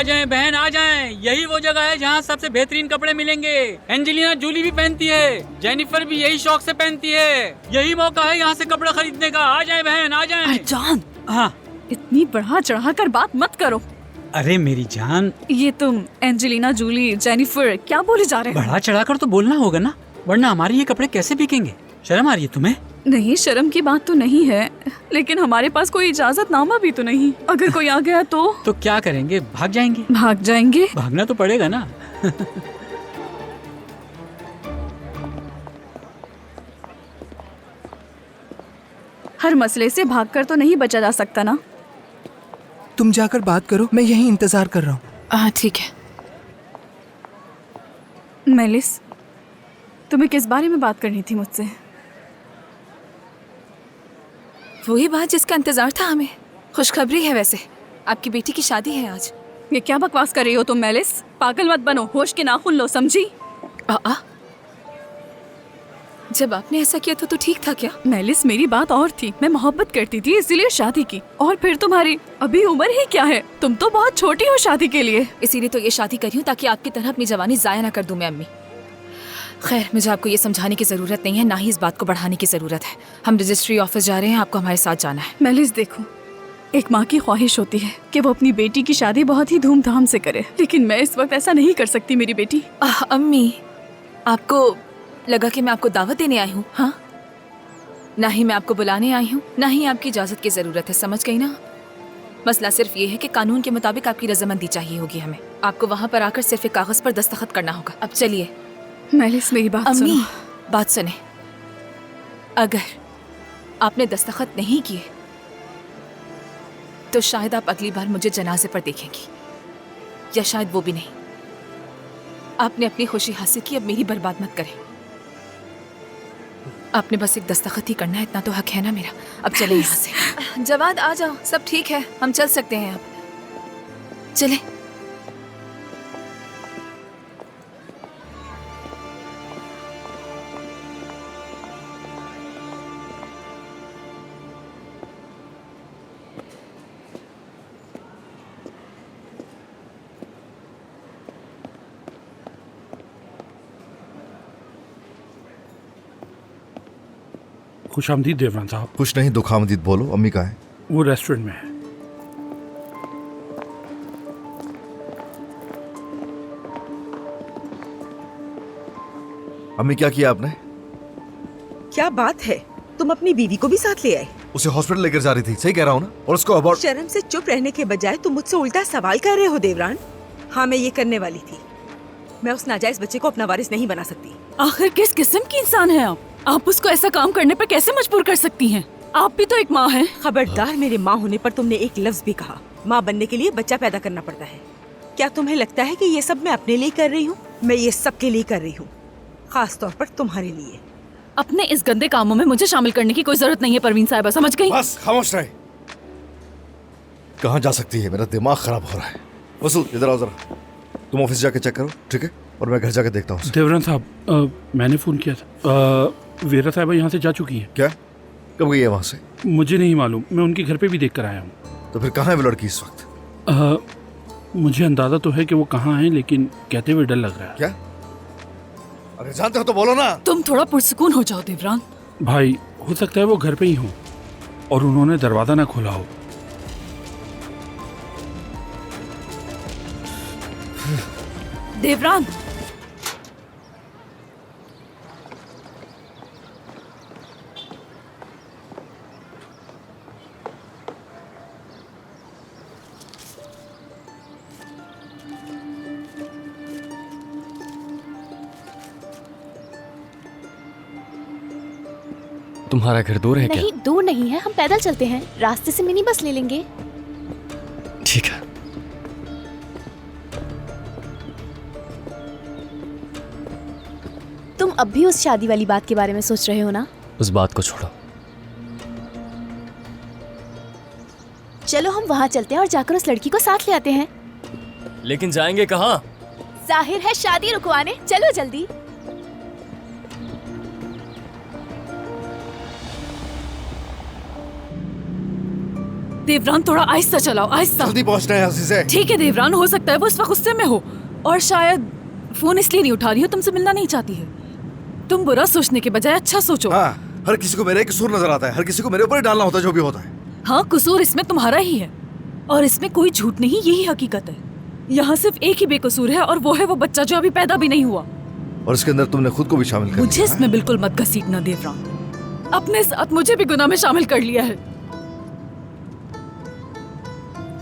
आ जाएं बहन आ जाएं, यही वो जगह है जहाँ सबसे बेहतरीन कपड़े मिलेंगे। एंजेलिना जूली भी पहनती है, जेनिफर भी यही शौक से पहनती है। यही मौका है यहाँ से कपड़ा खरीदने का। आ जाएं बहन आ जाएं। जान, हाँ, इतनी बढ़ा चढ़ा कर बात मत करो। अरे मेरी जान, ये तुम एंजेलिना जूली, जेनिफर क्या बोले जा रहे हो? बढ़ा चढ़ा कर तो बोलना होगा ना, वरना हमारे ये कपड़े कैसे बिकेंगे? शर्म आ रही है तुम्हें? नहीं, शर्म की बात तो नहीं है, लेकिन हमारे पास कोई इजाजतनामा भी तो नहीं। अगर कोई आ गया तो क्या करेंगे? भाग जाएंगे? भाग जाएंगे। भागना तो पड़ेगा ना। हर मसले से भागकर तो नहीं बचा जा सकता ना। तुम जाकर बात करो, मैं यहीं इंतजार कर रहा हूँ। ठीक है। मेलिस, तुम्हें किस बारे में बात करनी थी मुझसे? वही बात जिसका इंतजार था हमें। खुशखबरी है वैसे, आपकी बेटी की शादी है आज। ये क्या बकवास कर रही हो तुम मेलिस? पागल मत बनो, होश के नाखून लो, समझी? जब आपने ऐसा किया तो ठीक था क्या? मेलिस, मेरी बात और थी। मैं मोहब्बत करती थी इसलिए शादी की। और फिर तुम्हारी अभी उम्र ही क्या है? तुम तो बहुत छोटी हो शादी के लिए। इसीलिए तो ये शादी करी हूँ ताकि आपकी तरह अपनी जवानी जाया ना कर दूं मैं अम्मी। खैर, मुझे आपको ये समझाने की जरूरत नहीं है, ना ही इस बात को बढ़ाने की जरूरत है। हम रजिस्ट्री ऑफिस जा रहे हैं, आपको हमारे साथ जाना है। मेलिस देखो, एक माँ की ख्वाहिश होती है कि वो अपनी बेटी की शादी बहुत ही धूमधाम से करे, लेकिन मैं इस वक्त ऐसा नहीं कर सकती मेरी बेटी। अम्मी, आपको लगा कि मैं आपको दावत देने आई हूँ? हाँ, ना ही मैं आपको बुलाने आई हूँ, ना ही आपकी इजाजत की जरूरत है, समझ गई ना? मसला सिर्फ ये है कि कानून के मुताबिक आपकी रजामंदी चाहिए होगी हमें। आपको वहाँ पर आकर सिर्फ एक कागज पर दस्तखत करना होगा। अब चलिए। मेलिस, मेरी बात सुनो। अम्मी, बात सुने। अगर आपने दस्तखत नहीं किए तो शायद आप अगली बार मुझे जनाजे पर देखेंगी, या शायद वो भी नहीं। आपने अपनी खुशी हासिल की, अब मेरी बर्बाद मत करें। आपने बस एक दस्तखत ही करना है, इतना तो हक है ना मेरा। अब चले यहाँ से। जवाद आ जाओ, सब ठीक है, हम चल सकते हैं अब। चले। खुशामदीद देवरान साहब। कुछ नहीं, दुखामदीद बोलो। अम्मी कहाँ है? वो रेस्टोरेंट में है। अम्मी, क्या किया आपने? क्या बात है, तुम अपनी बीवी को भी साथ ले आए? उसे हॉस्पिटल लेकर जा रही थी, सही कह रहा हूँ ना? और उसको अबॉर्ट। शर्म से चुप रहने के बजाय तुम मुझसे उल्टा सवाल कर रहे हो देवरान। हाँ, मैं ये करने वाली थी। मैं उस नाजायज बच्चे को अपना वारिस नहीं बना सकती। आखिर किस किस्म की इंसान है आप उसको ऐसा काम करने पर कैसे मजबूर कर सकती हैं? आप भी तो एक माँ हैं। खबरदार, मेरे माँ होने पर तुमने एक लफ्ज भी कहा। माँ बनने के लिए बच्चा पैदा करना पड़ता है। क्या तुम्हें लगता है कि ये सब मैं अपने लिए कर रही हूँ? मैं ये सब के लिए कर रही हूँ, खास तौर पर तुम्हारे लिए। अपने इस गंदे कामों में मुझे शामिल करने की कोई जरूरत नहीं है परवीन साहिबा, समझ गई? बस खामोश रहे। कहाँ जा सकती है? मेरा दिमाग खराब हो रहा है। वसूल, इधर आओ जरा। तुम ऑफिस जाके चेक करो, ठीक है? और मैं घर जाके देखता हूँ। देवरान साहब, मैंने फोन किया था। वीरा साहिबा यहाँ से जा चुकी हैं। क्या? कब गई है वहाँ से? मुझे नहीं मालूम, मैं उनके घर पे भी देख कर आया हूँ। तो फिर कहाँ है वो लड़की इस वक्त? मुझे अंदाजा तो है कि वो कहाँ है, लेकिन कहते हुए डर लग रहा है। क्या? अरे जानते हो तो बोलो ना। तुम थोड़ा पुरसुकून हो जाओ देवरान। भाई, हो सकता है वो घर पे ही हो और उन्होंने दरवाजा ना खोला हो। देवरान, तुम्हारा घर दूर है क्या? नहीं, दूर नहीं है, हम पैदल चलते हैं, रास्ते से मिनी बस ले लेंगे। ठीक है। तुम अब भी उस शादी वाली बात के बारे में सोच रहे हो ना? उस बात को छोड़ो। चलो हम वहाँ चलते हैं और जाकर उस लड़की को साथ ले आते हैं। लेकिन जाएंगे कहाँ? जाहिर है शादी रुकवाने। चलो जल्दी। देवरान थोड़ा आहिस्ता चलाओ, आहिस्ता। जल्दी पहुंचना है अजीजे। ठीक है देवरान, हो सकता है वो इस वक्त गुस्से में हो और शायद फोन इसलिए नहीं उठा रही हो, तुमसे मिलना नहीं चाहती है। तुम बुरा सोचने के बजाय अच्छा सोचो। हाँ, हर किसी को मेरा कसूर नजर आता है, हर किसी को मेरे ऊपर ही डालना होता है जो भी होता है। हाँ, कसूर इसमें तुम्हारा ही है और इसमें कोई झूठ नहीं, यही हकीकत है। यहाँ सिर्फ एक ही बेकसूर है और वो है वो बच्चा जो अभी पैदा भी नहीं हुआ। और इसके अंदर तुमने खुद को भी शामिल कर मुझे लिया है। इसमें बिल्कुल मत घसीटना देवरान, अपने साथ मुझे भी गुनाह में शामिल कर लिया है।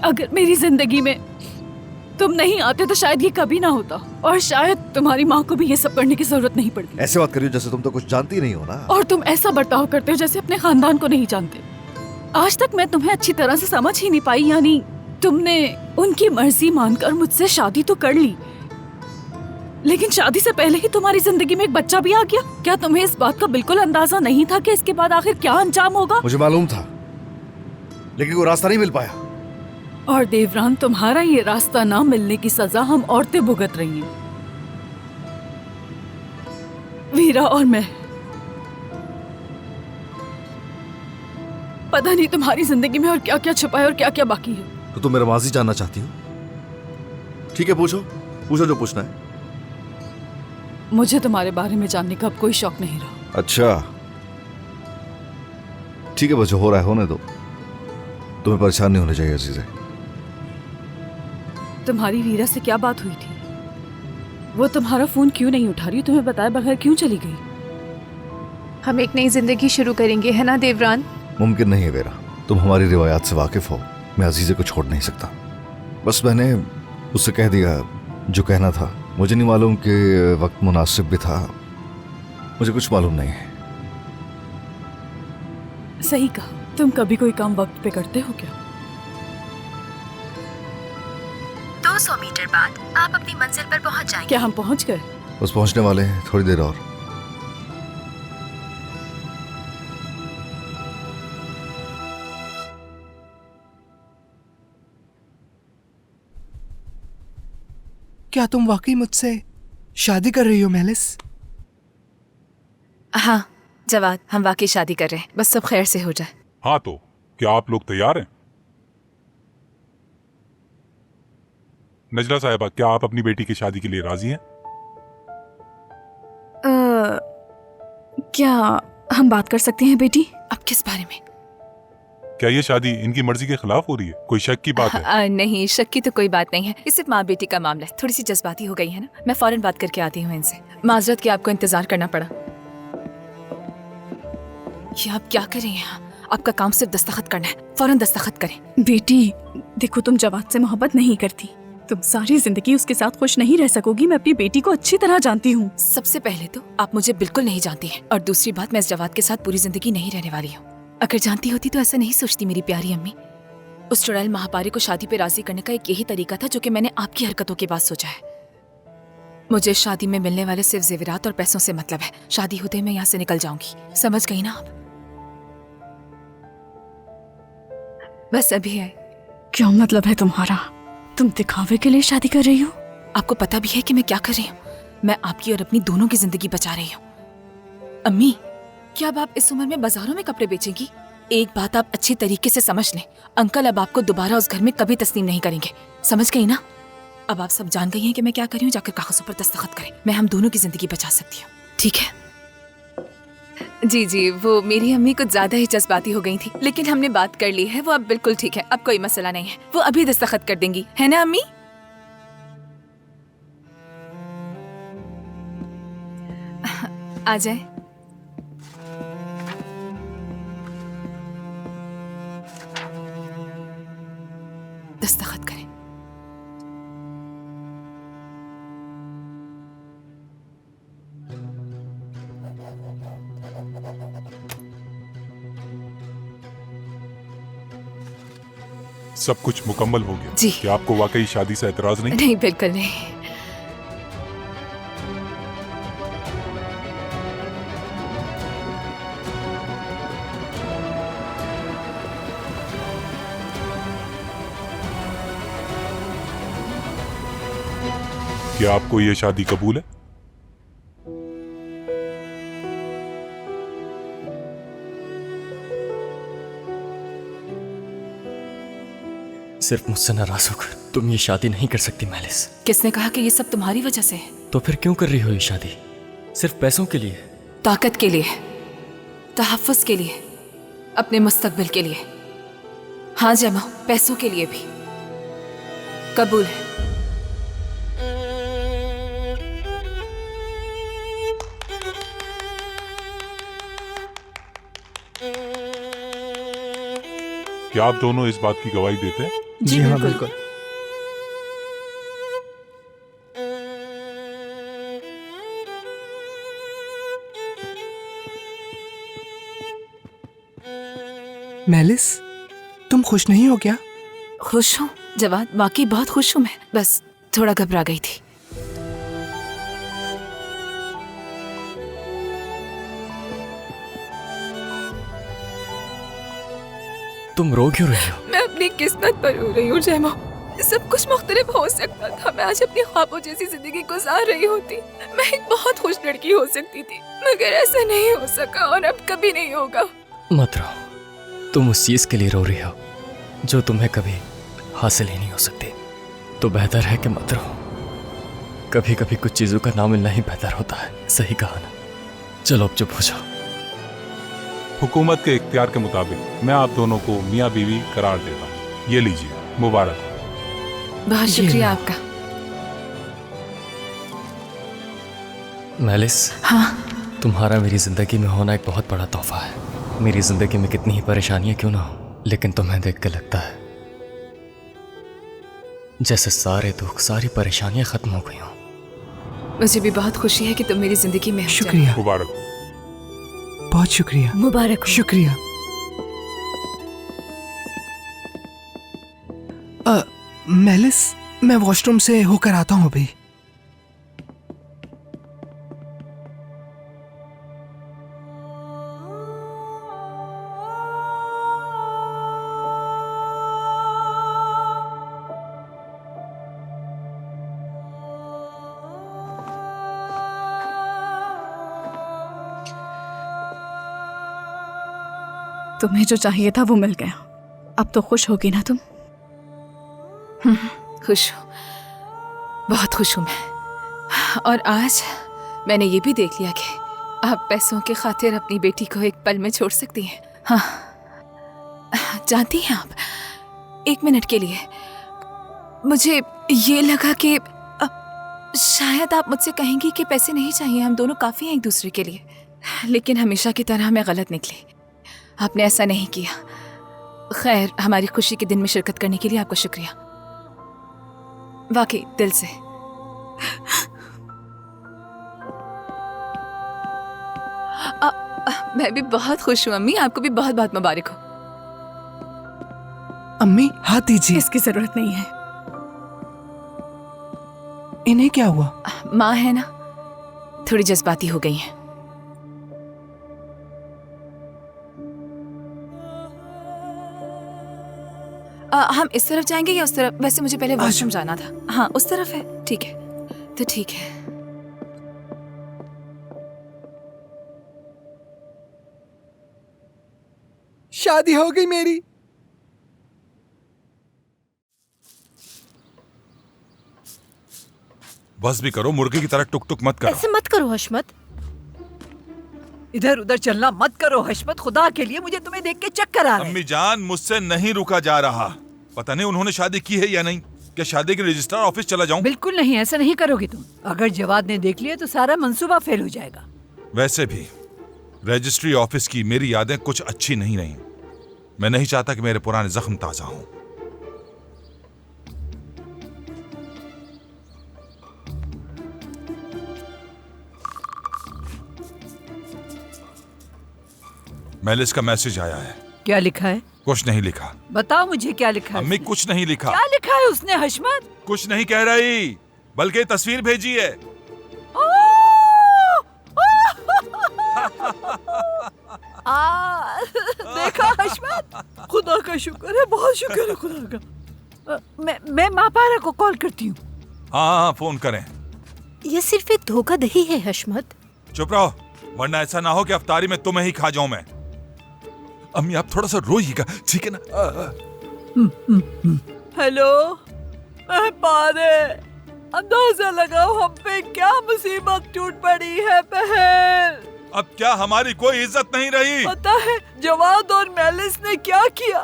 अगर मेरी जिंदगी में तुम नहीं आते तो शायद ये कभी ना होता और शायद तुम्हारी माँ को भी ये सब करने की जरूरत नहीं पड़ती। ऐसे बात करियो जैसे तुम तो कुछ जानती नहीं हो ना। और तुम ऐसा बर्ताव करते हो जैसे अपने खानदान को नहीं जानते। आज तक मैं तुम्हें अच्छी तरह से समझ ही नहीं पाई, यानी तुमने उनकी मर्जी मानकर मुझसे शादी तो कर ली, लेकिन शादी से पहले ही तुम्हारी जिंदगी में एक बच्चा भी आ गया। क्या तुम्हें इस बात का बिल्कुल अंदाजा नहीं था कि इसके बाद आखिर क्या अंजाम होगा? मुझे मालूम था, लेकिन कोई रास्ता नहीं मिल पाया। और देवरान, तुम्हारा ये रास्ता ना मिलने की सजा हम औरतें भुगत रही हैं, वीरा और मैं। पता नहीं तुम्हारी जिंदगी में और क्या क्या छुपा है और क्या क्या बाकी है। तो तुम मेरा माजी जानना चाहती हो? ठीक है, पूछो पूछो जो पूछना है। मुझे तुम्हारे बारे में जानने का अब कोई शौक नहीं रहा। अच्छा ठीक है, बस जो हो रहा है होने दो, तुम्हें परेशान नहीं होने चाहिए अजीज़े। तुम्हारी वीरा से क्या बात हुई थी? वो तुम्हारा फोन क्यों नहीं उठा रही? तुम्हें बताए बगैर क्यों चली गई? हम एक नई जिंदगी शुरू करेंगे, है ना देवरान? मुमकिन नहीं है वीरा, तुम हमारी रिवायात से वाकिफ हो। मैं अजीज़े को छोड़ नहीं सकता। बस मैंने उससे कह दिया जो कहना था। मुझे नहीं मालूम कि वक्त मुनासिब भी था, मुझे कुछ मालूम नहीं है। सही कहा, तुम कभी कोई काम वक्त पे करते हो क्या? 200 मीटर बाद आप अपनी मंजिल पर पहुंच जाएंगे। क्या हम पहुंच गए? बस पहुंचने वाले हैं, थोड़ी देर और। क्या तुम वाकई मुझसे शादी कर रही हो मेलिस? हाँ जवाद, हम वाकई शादी कर रहे हैं, बस सब खैर से हो जाए। हाँ तो क्या आप लोग तैयार हैं? नजला साहिबा, क्या आप अपनी बेटी की शादी के लिए राजी हैं? क्या हम बात कर सकते हैं बेटी? अब किस बारे में? क्या ये शादी इनकी मर्जी के खिलाफ हो रही है? कोई शक की बात है? नहीं, शक की तो कोई बात नहीं है। ये सिर्फ माँ बेटी का मामला है, थोड़ी सी जज्बाती हो गई है ना। मैं फौरन बात करके आती हूँ इनसे। माजरत कि आपको इंतजार करना पड़ा। ये आप क्या कर रही हैं? आपका काम सिर्फ दस्तखत करना है, फौरन दस्तखत करें। बेटी देखो, तुम जवाद से मोहब्बत नहीं करती, तुम सारी जिंदगी उसके साथ खुश नहीं रह सकोगी। मैं अपनी बेटी को अच्छी तरह जानती हूँ। सबसे पहले तो आप मुझे बिल्कुल नहीं जानती हैं, और दूसरी बात, मैं इस जवाद के साथ पूरी जिंदगी नहीं रहने वाली हूँ। अगर जानती होती तो ऐसा नहीं सोचती मेरी प्यारी अम्मी। उस चुड़ैल महापारी को शादी पे राजी करने का एक यही तरीका था जो कि मैंने आपकी हरकतों के बाद सोचा है। मुझे शादी में मिलने वाले सिर्फ जेवरात और पैसों से मतलब है। शादी होते ही मैं यहाँ से निकल जाऊंगी, समझ गई ना आप? बस अभी है। क्या मतलब है तुम्हारा? तुम दिखावे के लिए शादी कर रही हो? आपको पता भी है कि मैं क्या कर रही हूँ? मैं आपकी और अपनी दोनों की जिंदगी बचा रही हूँ। अम्मी, क्या अब आप इस उम्र में बाजारों में कपड़े बेचेंगी? एक बात आप अच्छी तरीके से समझ लें, अंकल अब आपको दोबारा उस घर में कभी तस्लीम नहीं करेंगे, समझ गई ना? अब आप सब जान गई हैं कि मैं क्या कर रही हूँ। जाकर कागजों पर दस्तखत करें, मैं हम दोनों की जिंदगी बचा सकती हूँ, ठीक है? जी जी, वो मेरी अम्मी कुछ ज्यादा ही जज्बाती हो गई थी, लेकिन हमने बात कर ली है, वो अब बिल्कुल ठीक है, अब कोई मसला नहीं है। वो अभी दस्तखत कर देंगी, है ना अम्मी? आ जाए। दस्तखत करें। सब कुछ मुकम्मल हो गया जी। क्या आपको वाकई शादी से एतराज नहीं? नहीं, बिल्कुल नहीं। क्या आपको ये शादी कबूल है? सिर्फ मुझसे नाराज होकर तुम ये शादी नहीं कर सकती मैलिस। किसने कहा कि ये सब तुम्हारी वजह से है? तो फिर क्यों कर रही हो ये शादी? सिर्फ पैसों के लिए? ताकत के लिए, तहफ्फुज़ के लिए, अपने मुस्तकबिल के लिए। हाँ जमा, पैसों के लिए भी। कबूल है। क्या आप दोनों इस बात की गवाही देते हैं? जी हाँ बिल्कुल। मेलिस, तुम खुश नहीं हो क्या? खुश हूँ जवाद, वाकई बहुत खुश हूँ मैं। बस थोड़ा घबरा गई थी। तुम रो क्यों रही हो? मैं अपनी किस्मत पर रो रही हूँ जैमा। सब कुछ मुख्तलिफ हो सकता था। मैं आज अपनी ख्वाबों जैसी जिंदगी गुजार रही होती। मैं एक बहुत खुश लड़की हो सकती थी, मगर ऐसा नहीं हो सका और अब कभी नहीं होगा। मत रो। तुम उस चीज के लिए रो रही हो जो तुम्हें कभी हासिल ही नहीं हो सकती। तो बेहतर है कि मत रो। कभी कभी कुछ चीजों का ना मिलना ही बेहतर होता है। सही कहा ना? चलो अब चुप हो जाओ। हुकूमत के इख्तियार के मुताबिक मैं आप दोनों को मियाँ बीवी करार देता हूँ। ये लीजिए, मुबारक। बहुत शुक्रिया आपका। मैलिस, हाँ, तुम्हारा मेरी जिंदगी में होना एक बहुत बड़ा तोहफा है। मेरी जिंदगी में कितनी ही परेशानियां क्यों ना हो, लेकिन तुम्हें देख के लगता है जैसे सारे दुख, सारी परेशानियां खत्म हो गई हों। मुझे भी बहुत खुशी है कि तुम मेरी जिंदगी में हो। शुक्रिया, मुबारक। बहुत शुक्रिया। मुबारक हो। शुक्रिया। मेलिस, मैं वॉशरूम से होकर आता हूँ अभी। तुम्हें जो चाहिए था वो मिल गया। अब तो खुश होगी ना तुम? खुश हूँ, बहुत खुश हूँ मैं। और आज मैंने ये भी देख लिया कि आप पैसों के खातिर अपनी बेटी को एक पल में छोड़ सकती हैं। हाँ, जानती हैं आप, 1 मिनट के लिए मुझे ये लगा कि शायद आप मुझसे कहेंगी कि पैसे नहीं चाहिए, हम दोनों काफ़ी हैं एक दूसरे के लिए। लेकिन हमेशा की तरह मैं गलत निकली। आपने ऐसा नहीं किया। खैर, हमारी खुशी के दिन में शिरकत करने के लिए आपको शुक्रिया, वाकई दिल से। मैं भी बहुत खुश हूँ अम्मी, आपको भी बहुत बहुत मुबारक हो। अम्मी, हाथ दीजिए। इसकी जरूरत नहीं है। इन्हें क्या हुआ? माँ है ना, थोड़ी जज्बाती हो गई हैं। हम इस तरफ जाएंगे या उस तरफ? वैसे मुझे पहले वॉशरूम जाना था। हाँ, उस तरफ है। ठीक है, तो ठीक है। शादी हो गई मेरी। बस भी करो, मुर्गे की तरह टुक टुक मत करो। ऐसे मत करो हशमत। इधर उधर चलना मत करो हशमत, खुदा के लिए मुझे तुम्हें देख के चक्कर आ रहे हैं। अम्मी जान, मुझसे नहीं रुका जा रहा। पता नहीं उन्होंने शादी की है या नहीं। क्या शादी के रजिस्ट्रार ऑफिस चला जाऊं? बिल्कुल नहीं, ऐसा नहीं करोगे तुम। अगर जवाद ने देख लिया तो सारा मंसूबा फेल हो जाएगा। वैसे भी रजिस्ट्री ऑफिस की मेरी यादें कुछ अच्छी नहीं रही। मैं नहीं चाहता कि मेरे पुराने जख्म ताजा हों। मेलिस का मैसेज आया है। क्या लिखा है? कुछ नहीं लिखा। बताओ मुझे क्या लिखा है। अम्मी, कुछ नहीं लिखा। क्या लिखा है उसने हशमत? कुछ नहीं कह रही, बल्कि तस्वीर भेजी है। देखा हशमत, खुदा का शुक्र है, बहुत शुक्र है खुदा का। मैं मापारा को कॉल करती हूँ। हाँ, फोन करें। ये सिर्फ एक धोखाधड़ी है हशमत। चुप रहो, वरना ऐसा ना हो कि अफ्तारी में तुम्हें ही खा जाऊं मैं। अम्मी, आप थोड़ा सा रोइएगा, ठीक है ना? हेलो, मैं पारे। अंदाजा लगाओ हम पे क्या मुसीबत टूट पड़ी है बहन। अब क्या हमारी कोई इज्जत नहीं रही? पता है जवाद और मेलिस ने क्या किया?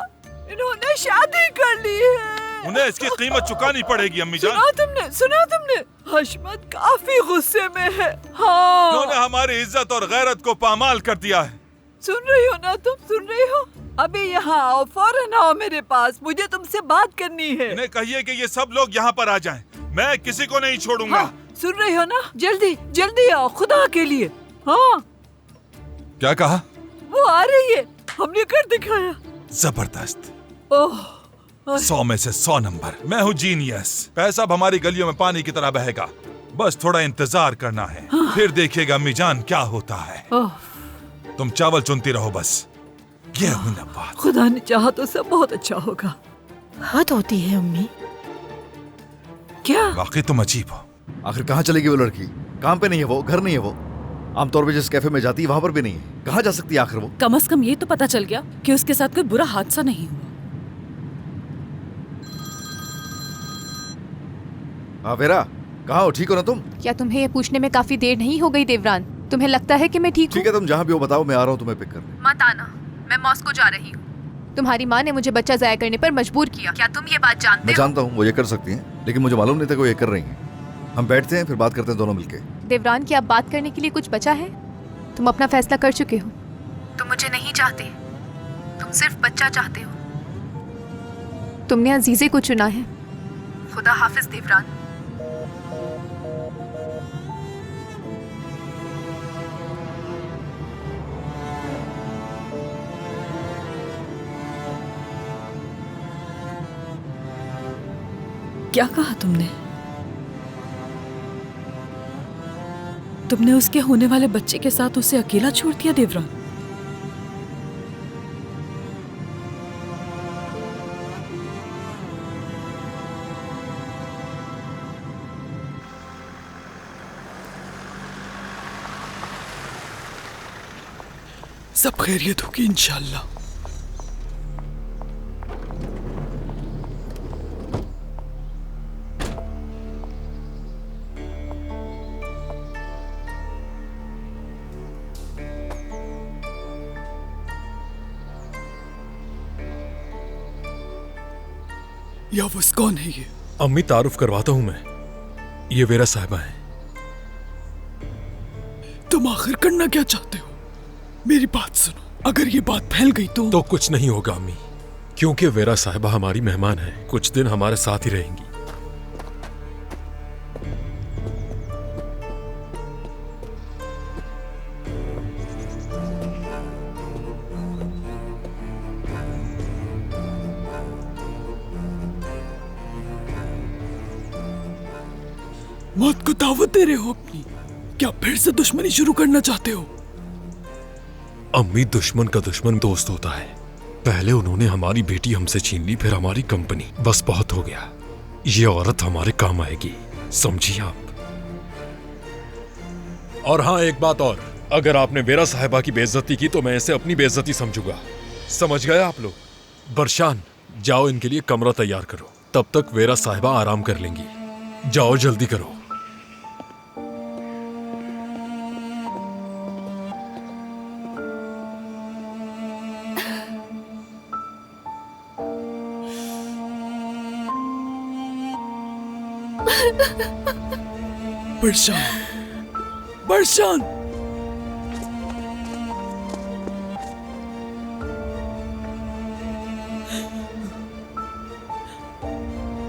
इन्होंने शादी कर ली है। उन्हें इसकी कीमत चुकानी पड़ेगी अम्मी जान। सुना तुमने? हशमत काफी गुस्से में है। हाँ, उन्होंने हमारी इज्जत और गैरत को पामाल कर दिया है। सुन रही हो ना तुम? सुन रही हो? अभी यहाँ आओ, फौरन आओ मेरे पास, मुझे तुमसे बात करनी है। इन्हें कहिए कि ये सब लोग यहाँ पर आ जाएं। मैं किसी को नहीं छोड़ूंगा। हाँ, सुन रही हो ना? जल्दी जल्दी आओ, खुदा के लिए। हाँ, क्या कहा? वो आ रही है, हमने कर दिखाया। जबरदस्त। ओह, 100 में से 100 नंबर। मैं हूँ जीनियस। पैसा अब हमारी गलियों में पानी की तरह बहेगा। बस थोड़ा इंतजार करना है। हाँ। फिर देखिएगा अम्मी जान क्या होता है। ओह, तुम चावल चुनती रहो बस। ये हुई ना बात। खुदा ने चाहा तो सब बहुत अच्छा होगा। हद होती है अम्मी। क्या? वाकई तुम अजीब हो। आखिर कहाँ चलेगी वो लड़की? काम पे नहीं है वो, घर नहीं है वो। आमतौर पे जिस कैफे में जाती है वहां पर भी नहीं है। कहाँ जा सकती है आखिर वो? कम से कम ये तो पता चल गया कि उसके साथ कोई बुरा हादसा नहीं हुआ। हाँ वेरा, कहाँ हो? ठीक हो ना तुम? क्या तुम्हें ये पूछने में काफी देर नहीं हो गई देवरान? तुम्हें लगता है कि मैं ठीक हूँ? ठीक है, तुम जहाँ भी हो बताओ, मैं आ रहा हूँ तुम्हें पिक करने। मत आना, मैं मॉस्को जा रही हूँ। तुम्हारी माँ ने मुझे बच्चा जाया करने पर मजबूर किया। क्या तुम ये बात जानते मैं हो? जानता हूँ वो ये कर सकती हैं, लेकिन मुझे मालूम नहीं था कि वो ये कर रही हैं। हम बैठते हैं फिर बात करते हैं दोनों मिलके। देवरान, क्या अब बात करने के लिए कुछ बचा है? तुम अपना फैसला कर चुके हो। तुम मुझे नहीं चाहते, तुम सिर्फ बच्चा चाहते हो। तुमने अजीजे को चुना है। खुदा हाफिज देवरान। क्या कहा तुमने? तुमने उसके होने वाले बच्चे के साथ उसे अकेला छोड़ दिया देवरान? सब खैरियत होगी इंशाल्लाह। यावस कौन है ये? अम्मी तारुफ करवाता हूं मैं। ये वेरा साहिबा है। तुम आखिर करना क्या चाहते हो? मेरी बात सुनो, अगर ये बात फैल गई तो कुछ नहीं होगा अम्मी, क्योंकि वेरा साहिबा हमारी मेहमान है। कुछ दिन हमारे साथ ही रहेंगी। मौत को दावत दे रहे हो अपनी? क्या फिर से दुश्मनी शुरू करना चाहते हो? अम्मी, दुश्मन का दुश्मन दोस्त होता है। पहले उन्होंने हमारी बेटी हमसे छीन ली, फिर हमारी कंपनी। बस बहुत हो गया। ये औरत हमारे काम आएगी, समझिए आप। और हाँ, एक बात और, अगर आपने वेरा साहिबा की बेइज्जती की तो मैं इसे अपनी बेइज्जती समझूंगा। समझ गए आप लोग? बरशान, जाओ इनके लिए कमरा तैयार करो। तब तक वेरा साहिबा आराम कर लेंगी। जाओ जल्दी करो। बरशान, बरशान,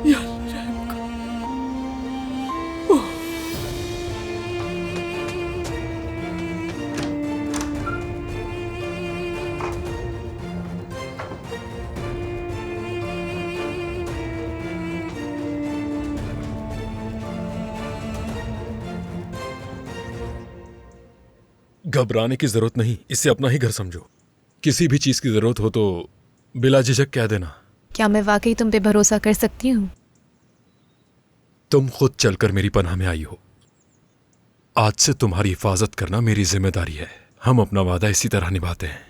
या अल्लाह रहम करो। ओह, घबराने की जरूरत नहीं, इसे अपना ही घर समझो। किसी भी चीज की जरूरत हो तो बिला झिझक कह देना। क्या मैं वाकई तुम पे भरोसा कर सकती हूँ? तुम खुद चलकर मेरी पनाह में आई हो। आज से तुम्हारी हिफाजत करना मेरी जिम्मेदारी है। हम अपना वादा इसी तरह निभाते हैं।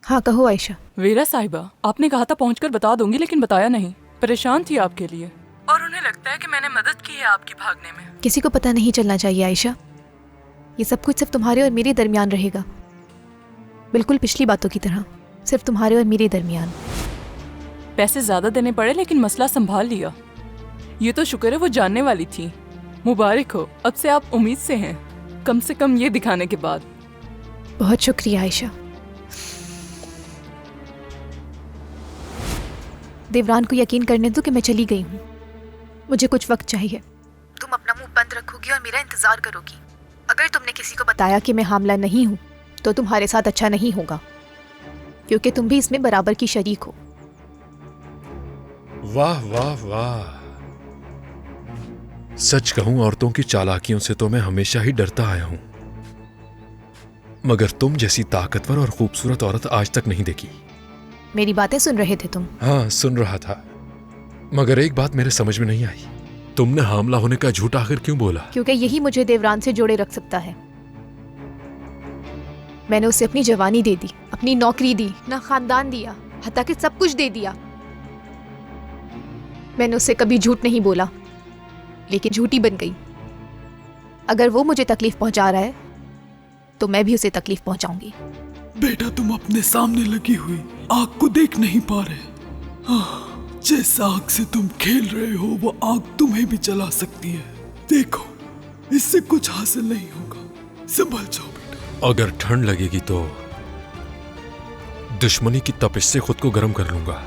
हाँ कहो आयशा। वीरा साहिबा, आपने कहा था पहुंचकर बता दूंगी, लेकिन बताया नहीं। परेशान थी आपके लिए और उन्हें लगता है कि मैंने मदद की है आपकी भागने में। किसी को पता नहीं चलना चाहिए आयशा। ये सब कुछ सिर्फ तुम्हारे और मेरे दरमियान रहेगा, बिल्कुल पिछली बातों की तरह, सिर्फ तुम्हारे और मेरे दरमियान। पैसे ज्यादा देने पड़े लेकिन मसला संभाल लिया। ये तो शुक्र है वो जानने वाली थी। मुबारक हो, अब से आप उम्मीद से हैं, कम से कम ये दिखाने के बाद। बहुत शुक्रिया आयशा। देवरान को यकीन करने दो कि मैं चली गई हूँ। मुझे कुछ वक्त चाहिए। तुम अपना मुंह बंद रखोगी और मेरा इंतजार करोगी। अगर तुमने किसी को बताया कि मैं हामला नहीं हूँ तो तुम्हारे साथ अच्छा नहीं होगा, क्योंकि तुम भी इसमें बराबर की शरीक हो। वाह वाह वाह, सच कहूं औरतों की चालाकियों से तो मैं हमेशा ही डरता आया हूं, मगर तुम जैसी ताकतवर और खूबसूरत औरत आज तक नहीं देखी। मेरी बातें सुन रहे थे तुम? हाँ सुन रहा था, मगर एक बात मेरे समझ में नहीं आई। तुमने हामला होने का झूठ आखिर क्यों बोला? क्योंकि यही मुझे देवरान से जोड़े रख सकता है। मैंने उसे अपनी जवानी दे दी, अपनी नौकरी दी, ना खानदान दिया, हत्ता कि सब कुछ दे दिया। मैंने उससे कभी झूठ नहीं बोला, लेकिन झूठी बन गई। अगर वो मुझे तकलीफ पहुंचा रहा है तो मैं भी उसे तकलीफ पहुंचाऊंगी। बेटा, तुम अपने सामने लगी हुई आग को देख नहीं पा रहे। हाँ, जिस आग से तुम खेल रहे हो वो आग तुम्हें भी जला सकती है। देखो, इससे कुछ हासिल नहीं होगा। संभल जाओ बेटा। अगर ठंड लगेगी तो दुश्मनी की तपिश से खुद को गर्म कर लूंगा।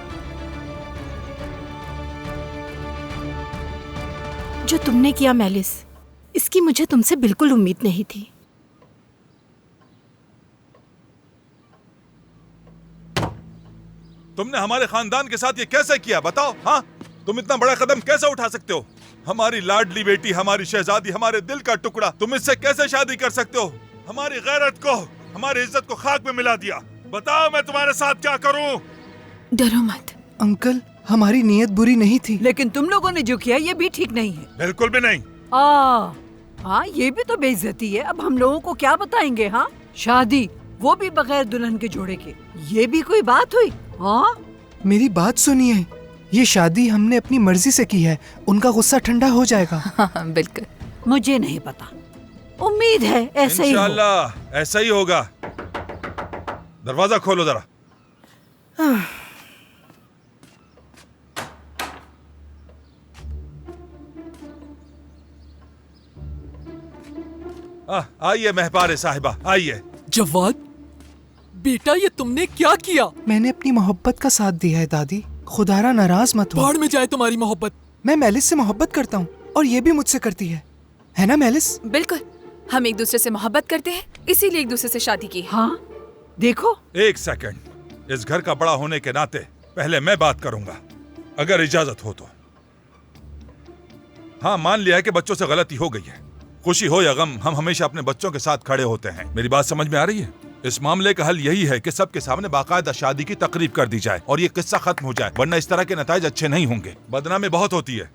जो तुमने किया मेलिस, इसकी मुझे तुमसे बिल्कुल उम्मीद नहीं थी। तुमने हमारे खानदान के साथ ये कैसे किया बताओ? हाँ, तुम इतना बड़ा कदम कैसे उठा सकते हो? हमारी लाडली बेटी, हमारी शहजादी, हमारे दिल का टुकड़ा, तुम इससे कैसे शादी कर सकते हो? हमारी गैरत को, हमारी इज्जत को खाक में मिला दिया। बताओ मैं तुम्हारे साथ क्या करूं? डरो मत अंकल, हमारी नीयत बुरी नहीं थी, लेकिन तुम लोगों ने जो किया ये भी ठीक नहीं है। बिल्कुल भी नहीं। हाँ, ये भी तो बेइज्जती है। अब हम लोगों को क्या बताएंगे? हाँ, शादी वो भी बगैर दुल्हन के जोड़े के, ये भी कोई बात हुई? हाँ, मेरी बात सुनिए, ये शादी हमने अपनी मर्जी से की है, उनका गुस्सा ठंडा हो जाएगा। हाँ, बिल्कुल। मुझे नहीं पता, उम्मीद है ऐसा ही हो। इंशाल्लाह ऐसा ही होगा। दरवाजा खोलो जरा। आइए महपारे साहिबा, आइए। जवाद बेटा, ये तुमने क्या किया? मैंने अपनी मोहब्बत का साथ दिया है दादी, खुदारा नाराज मत हो। बाढ़ में जाए तुम्हारी मोहब्बत। मैं मेलिस से मोहब्बत करता हूँ और ये भी मुझसे करती है ना मेलिस? बिल्कुल, हम एक दूसरे से मोहब्बत करते हैं, इसीलिए एक दूसरे से शादी की है। हाँ, देखो। एक सेकंड, इस घर का बड़ा होने के नाते पहले मैं बात करूंगा, अगर इजाजत हो तो। हाँ, मान लिया है कि बच्चों से गलती हो गई है। खुशी हो या गम, हम हमेशा अपने बच्चों के साथ खड़े होते हैं। मेरी बात समझ में आ रही है? इस मामले का हल यही है कि सबके सामने बाकायदा शादी की तकरीब कर दी जाए और ये किस्सा खत्म हो जाए, वरना इस तरह के नताइज अच्छे नहीं होंगे। बदनामी बहुत होती है।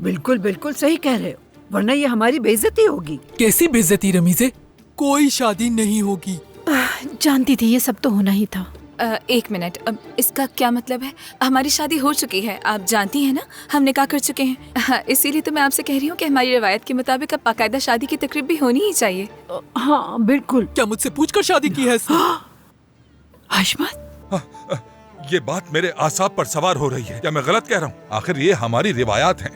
बिल्कुल बिल्कुल सही कह रहे हो, वरना ये हमारी बेइज्जती होगी। कैसी बेइज्जती रमीजे? कोई शादी नहीं होगी। जानती थी ये सब तो होना ही था। एक मिनट, अब इसका क्या मतलब है? हमारी शादी हो चुकी है, आप जानती हैं ना, हम निकाह कर चुके हैं। हाँ, इसीलिए तो मैं आपसे कह रही हूँ कि हमारी रिवायत के मुताबिक अब बाकायदा शादी की तकरीब भी होनी ही चाहिए। हाँ बिल्कुल। क्या मुझसे पूछकर शादी की है? हशमत, ये बात मेरे आसाब पर सवार हो रही है। क्या मैं गलत कह रहा हूँ? आखिर ये हमारी रिवायात हैं,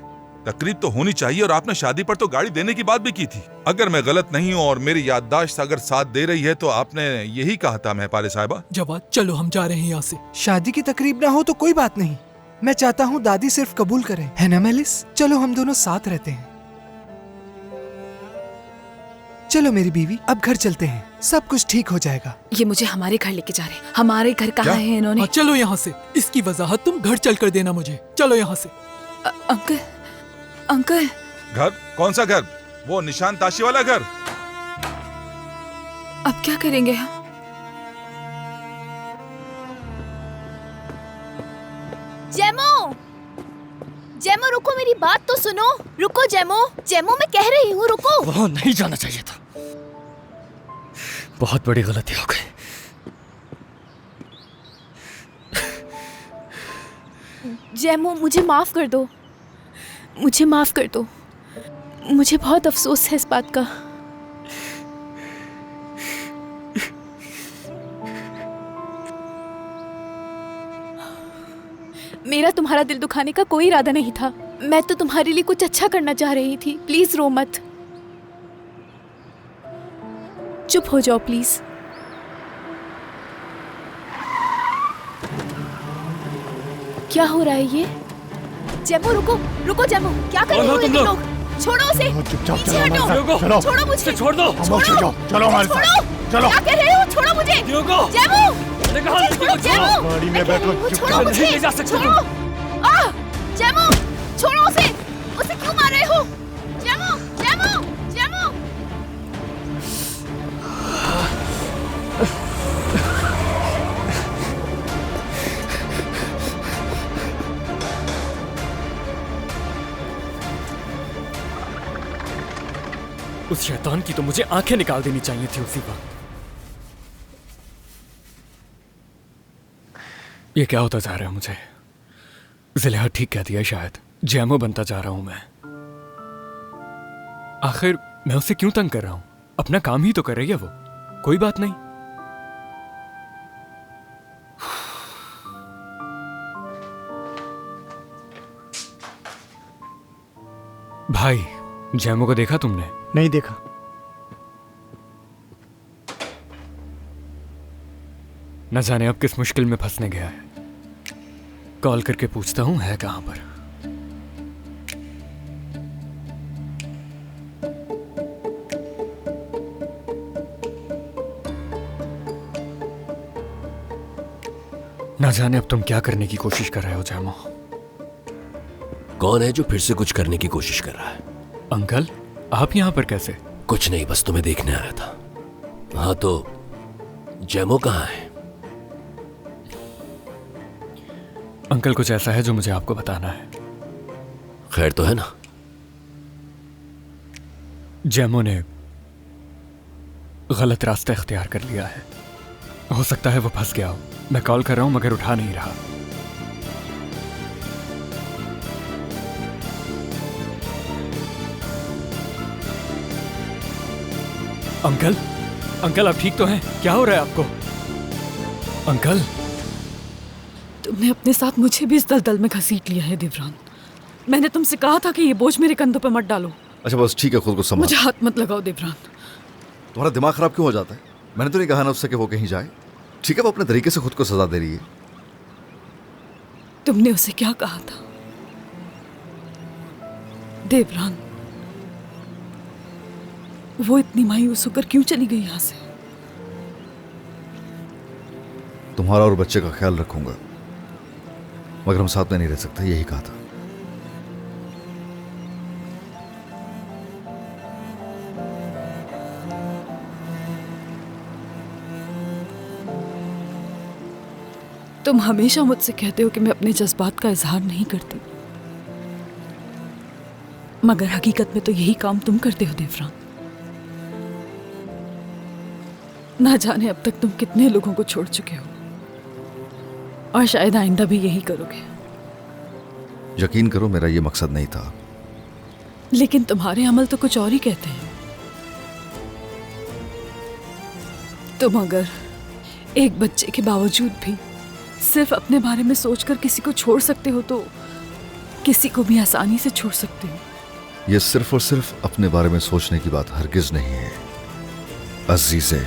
तकरीब तो होनी चाहिए और आपने शादी पर तो गाड़ी देने की बात भी की थी। अगर मैं गलत नहीं हूँ और मेरी याददाश्त अगर साथ दे रही है तो आपने यही कहा था महपारे साहिबा। जवाद, चलो हम जा रहे हैं यहाँ से। शादी की तकरीब ना हो तो कोई बात नहीं, मैं चाहता हूँ दादी सिर्फ कबूल करें, है ना मेलिस? चलो हम दोनों साथ रहते हैं। चलो मेरी बीवी, अब घर चलते हैं, सब कुछ ठीक हो जाएगा। ये मुझे हमारे घर लेके जा रहे हैं। हमारे घर कहाँ है इन्होंने? चलो यहाँ से, इसकी वजाहत तुम घर चल कर देना मुझे। चलो यहाँ से। Uncle, uncle. घर? कौन सा घर? वो निशान ताशी वाला घर? अब क्या करेंगे हम? जेमो, जेमो रुको, मेरी बात तो सुनो। रुको जेमो, जेमो मैं कह रही हूँ, रुको। वहाँ नहीं जाना चाहिए था, बहुत बड़ी गलती हो गई। जैमो मुझे माफ कर दो, मुझे माफ कर दो। मुझे बहुत अफसोस है इस बात का। मेरा तुम्हारा दिल दुखाने का कोई इरादा नहीं था। मैं तो तुम्हारे लिए कुछ अच्छा करना चाह रही थी। प्लीज रो मत। चुप हो जाओ प्लीज। क्या हो रहा है ये? जैमो रुको, रुको जैमो, क्या कर रहे हो तुम लोग? छोड़ो उसे, पीछे हटो, छोड़ो मुझे, छोड़ दो, छोड़ो, चलो हमारे साथ, चलो। क्या कर रहे हो? छोड़ो मुझे, जैमो, जैमो, गाड़ी में बैठो, छोड़ो मुझे, नहीं जा सकते तुम। जैमो, छोड़ो उसे, उसे क्यों मार रहे हो? जैमो, जैमो, जैमो। उस शैतान की तो मुझे आंखें निकाल देनी चाहिए थी उसी वक्त। ये क्या होता जा रहा है मुझे? ज़ुलेहा ठीक कह दिया, शायद जैमो बनता जा रहा हूं मैं। आखिर मैं उसे क्यों तंग कर रहा हूं? अपना काम ही तो कर रही है वो, कोई बात नहीं। भाई, जैमो को देखा तुमने? नहीं देखा। न जाने अब किस मुश्किल में फंसने गया है। कॉल करके पूछता हूं है कहां पर। न जाने अब तुम क्या करने की कोशिश कर रहे हो जैमो। कौन है जो फिर से कुछ करने की कोशिश कर रहा है? अंकल, आप यहां पर कैसे? कुछ नहीं, बस तुम्हें देखने आया था। हाँ तो जैमो कहाँ है? अंकल, कुछ ऐसा है जो मुझे आपको बताना है। खैर तो है ना? जैमो ने गलत रास्ता इख्तियार कर लिया है। हो सकता है वो फंस गया हो। मैं कॉल कर रहा हूं मगर उठा नहीं रहा। अंकल, अंकल आप ठीक तो हैं? क्या हो रहा है आपको? अंकल, तुमने अपने साथ मुझे भी इस दलदल में घसीट लिया है देवरान। मैंने तुमसे कहा था कि ये बोझ मेरे कंधों पर मत डालो। अच्छा बस ठीक है, खुद को संभाल। मुझे हाथ मत लगाओ देवरान। तुम्हारा दिमाग खराब क्यों हो जाता है? मैंने तो नहीं कहा ना उससे कि वो कहीं जाए। ठीक है, वो अपने तरीके से खुद को सजा दे रही है। तुमने उसे क्या कहा था देवरान? वो इतनी मायूस होकर क्यों चली गई यहां से? तुम्हारा और बच्चे का ख्याल रखूंगा, मगर हम साथ में नहीं रह सकते, यही कहा था। तुम हमेशा मुझसे कहते हो कि मैं अपने जज्बात का इजहार नहीं करती, मगर हकीकत में तो यही काम तुम करते हो देवरान। ना जाने अब तक तुम कितने लोगों को छोड़ चुके हो, और शायद आइंदा भी यही करोगे। यकीन करो, मेरा ये मकसद नहीं था। लेकिन तुम्हारे अमल तो कुछ और ही कहते हैं। तुम अगर एक बच्चे के बावजूद भी सिर्फ अपने बारे में सोचकर किसी को छोड़ सकते हो, तो किसी को भी आसानी से छोड़ सकते हो। ये सिर्फ और सिर्फ अपने बारे में सोचने की बात हरगिज नहीं है अजीज़े।